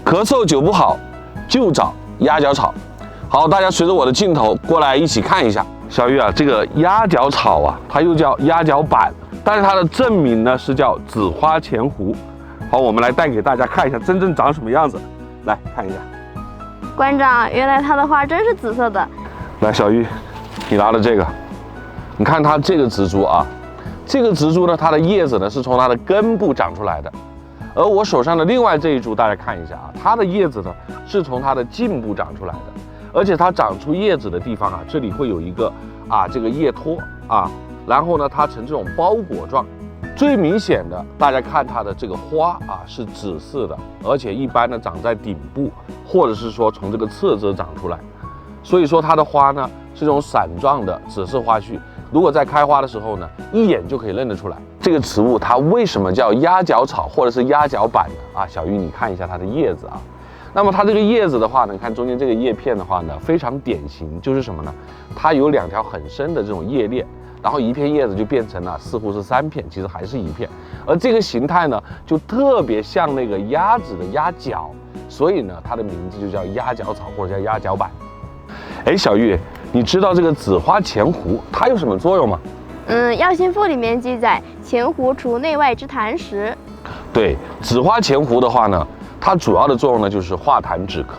咳嗽久不好，就找鸭脚草。好，大家随着我的镜头过来一起看一下。小玉啊，这个鸭脚草啊，它又叫鸭脚板，但是它的正名呢是叫紫花前胡。好，我们来带给大家看一下真正长什么样子。来看一下，馆长，原来它的花真是紫色的。来，小玉，你拿的这个，你看它这个植株啊，这个植株呢，它的叶子呢是从它的根部长出来的。而我手上的另外这一株，大家看一下啊，它的叶子呢是从它的茎部长出来的，而且它长出叶子的地方啊，这里会有一个这个叶托啊，然后呢它呈这种包裹状。最明显的，大家看它的这个花啊是紫色的，而且一般呢长在顶部，或者是说从这个侧枝长出来，所以说它的花呢是这种伞状的紫色花序。如果在开花的时候呢，一眼就可以认得出来。这个植物它为什么叫鸭脚草或者是鸭脚板呢？小玉你看一下它的叶子啊。那么它这个叶子的话呢，你看中间这个叶片的话呢，非常典型，就是什么呢？它有2条很深的这种叶链，然后一片叶子就变成了似乎是3片，其实还是1片。而这个形态呢，就特别像那个鸭子的鸭脚，所以呢，它的名字就叫鸭脚草或者叫鸭脚板。小玉，你知道这个紫花前胡它有什么作用吗？《药仙赋》里面记载，前胡除内外之痰湿。对，紫花前胡的话呢，它主要的作用呢就是化痰止咳，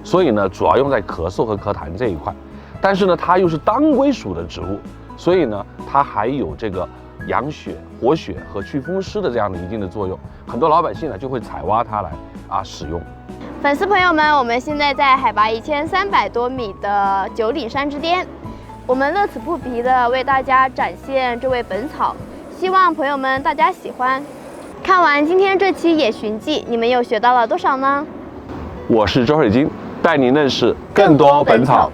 所以呢主要用在咳嗽和咳痰这一块。但是呢，它又是当归属的植物，所以呢它还有这个养血、活血和祛风湿的这样的一定的作用。很多老百姓呢就会采挖它来使用。粉丝朋友们，我们现在在海拔1300多米的九岭山之巅，我们乐此不疲的为大家展现这位本草，希望朋友们大家喜欢。看完今天这期野寻记，你们又学到了多少呢？我是周水晶，带您认识更多本草。